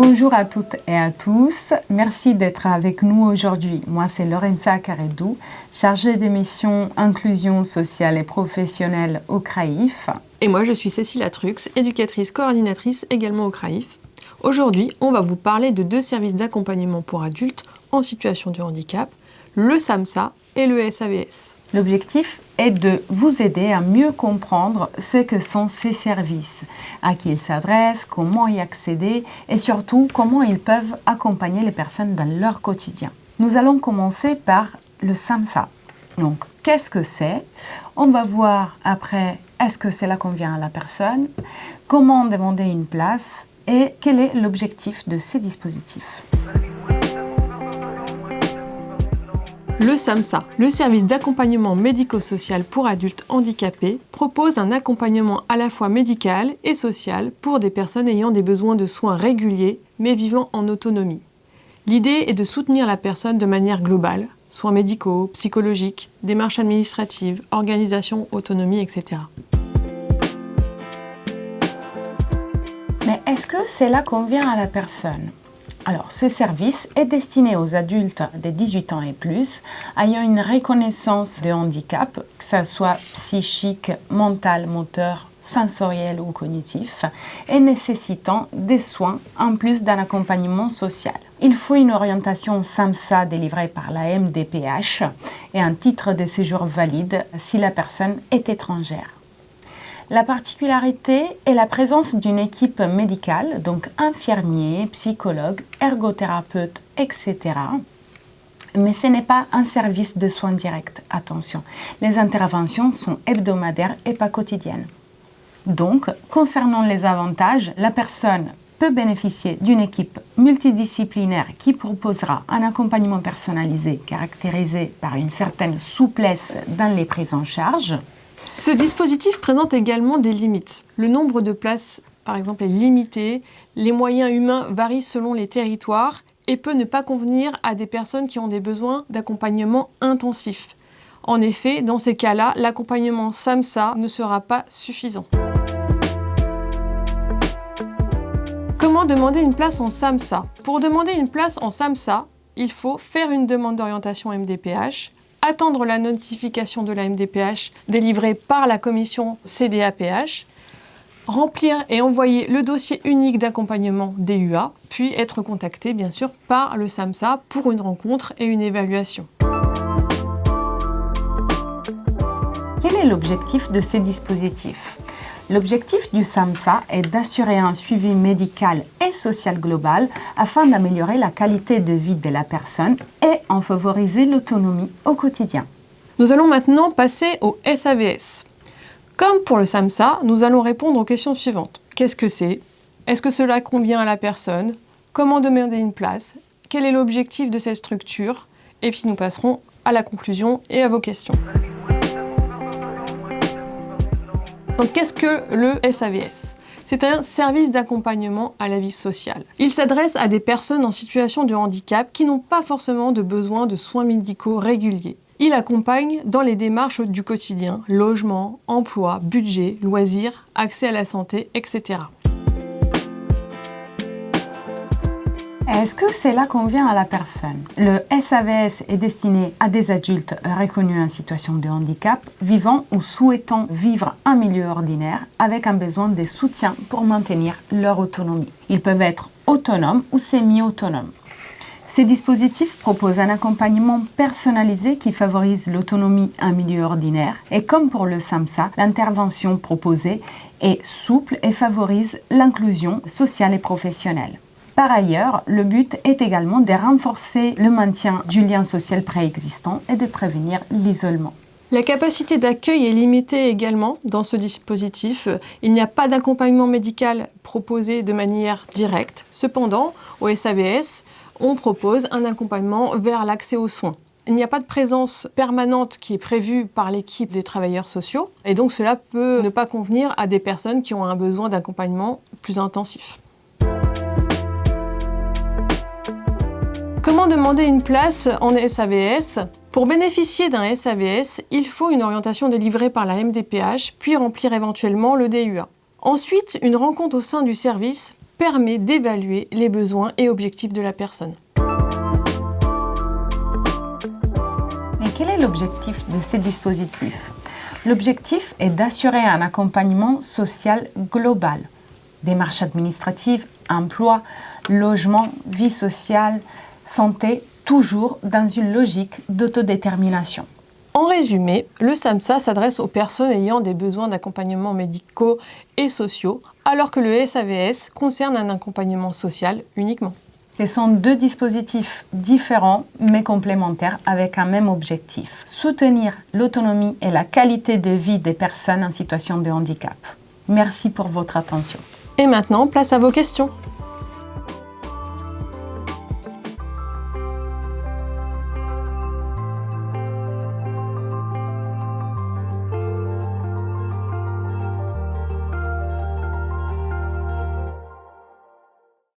Bonjour à toutes et à tous, merci d'être avec nous aujourd'hui. Moi c'est Lorenza Caredou, chargée des missions inclusion sociale et professionnelle au CRAIF. Et moi je suis Cécile Atrux, éducatrice coordinatrice également au CRAIF. Aujourd'hui, on va vous parler de deux services d'accompagnement pour adultes en situation de handicap, le SAMSA et le SAVS. L'objectif est de vous aider à mieux comprendre ce que sont ces services, à qui ils s'adressent, comment y accéder et surtout comment ils peuvent accompagner les personnes dans leur quotidien. Nous allons commencer par le SAMSA. Donc, qu'est-ce que c'est? On va voir après, est-ce que cela convient à la personne? Comment demander une place? Et quel est l'objectif de ces dispositifs? Le SAMSA, le service d'accompagnement médico-social pour adultes handicapés, propose un accompagnement à la fois médical et social pour des personnes ayant des besoins de soins réguliers mais vivant en autonomie. L'idée est de soutenir la personne de manière globale, soins médicaux, psychologiques, démarches administratives, organisation, autonomie, etc. Mais est-ce que cela convient à la personne? Alors, ce service est destiné aux adultes de 18 ans et plus, ayant une reconnaissance de handicap, que ce soit psychique, mental, moteur, sensoriel ou cognitif, et nécessitant des soins en plus d'un accompagnement social. Il faut une orientation SAMSA délivrée par la MDPH et un titre de séjour valide si la personne est étrangère. La particularité est la présence d'une équipe médicale, donc infirmiers, psychologues, ergothérapeutes, etc. Mais ce n'est pas un service de soins directs, attention. Les interventions sont hebdomadaires et pas quotidiennes. Donc, concernant les avantages, la personne peut bénéficier d'une équipe multidisciplinaire qui proposera un accompagnement personnalisé caractérisé par une certaine souplesse dans les prises en charge. Ce dispositif présente également des limites. Le nombre de places, par exemple, est limité, les moyens humains varient selon les territoires et peut ne pas convenir à des personnes qui ont des besoins d'accompagnement intensif. En effet, dans ces cas-là, l'accompagnement SAMSA ne sera pas suffisant. Comment demander une place en SAMSA? Pour demander une place en SAMSA, il faut faire une demande d'orientation MDPH, attendre la notification de la MDPH délivrée par la commission CDAPH, remplir et envoyer le dossier unique d'accompagnement DUA, puis être contacté bien sûr par le SAMSA pour une rencontre et une évaluation. Quel est l'objectif de ces dispositifs? L'objectif du SAMSA est d'assurer un suivi médical et social global afin d'améliorer la qualité de vie de la personne et en favoriser l'autonomie au quotidien. Nous allons maintenant passer au SAVS. Comme pour le SAMSA, nous allons répondre aux questions suivantes. Qu'est-ce que c'est? Est-ce que cela convient à la personne? Comment demander une place? Quel est l'objectif de cette structure? Et puis nous passerons à la conclusion et à vos questions. Donc, qu'est-ce que le SAVS? C'est un service d'accompagnement à la vie sociale. Il s'adresse à des personnes en situation de handicap qui n'ont pas forcément de besoin de soins médicaux réguliers. Il accompagne dans les démarches du quotidien, logement, emploi, budget, loisirs, accès à la santé, etc. Est-ce que cela convient à la personne? Le SAVS est destiné à des adultes reconnus en situation de handicap, vivant ou souhaitant vivre un milieu ordinaire avec un besoin de soutien pour maintenir leur autonomie. Ils peuvent être autonomes ou semi-autonomes. Ces dispositifs proposent un accompagnement personnalisé qui favorise l'autonomie en milieu ordinaire et comme pour le SAMSA, l'intervention proposée est souple et favorise l'inclusion sociale et professionnelle. Par ailleurs, le but est également de renforcer le maintien du lien social préexistant et de prévenir l'isolement. La capacité d'accueil est limitée également dans ce dispositif. Il n'y a pas d'accompagnement médical proposé de manière directe. Cependant, au SAVS, on propose un accompagnement vers l'accès aux soins. Il n'y a pas de présence permanente qui est prévue par l'équipe des travailleurs sociaux et donc cela peut ne pas convenir à des personnes qui ont un besoin d'accompagnement plus intensif. Comment demander une place en SAVS? Pour bénéficier d'un SAVS, il faut une orientation délivrée par la MDPH, puis remplir éventuellement le DUA. Ensuite, une rencontre au sein du service permet d'évaluer les besoins et objectifs de la personne. Et quel est l'objectif de ces dispositifs? L'objectif est d'assurer un accompagnement social global. Démarches administratives, emploi, logement, vie sociale, santé, toujours dans une logique d'autodétermination. En résumé, le SAMSA s'adresse aux personnes ayant des besoins d'accompagnement médicaux et sociaux, alors que le SAVS concerne un accompagnement social uniquement. Ce sont deux dispositifs différents mais complémentaires avec un même objectif: soutenir l'autonomie et la qualité de vie des personnes en situation de handicap. Merci pour votre attention. Et maintenant, place à vos questions.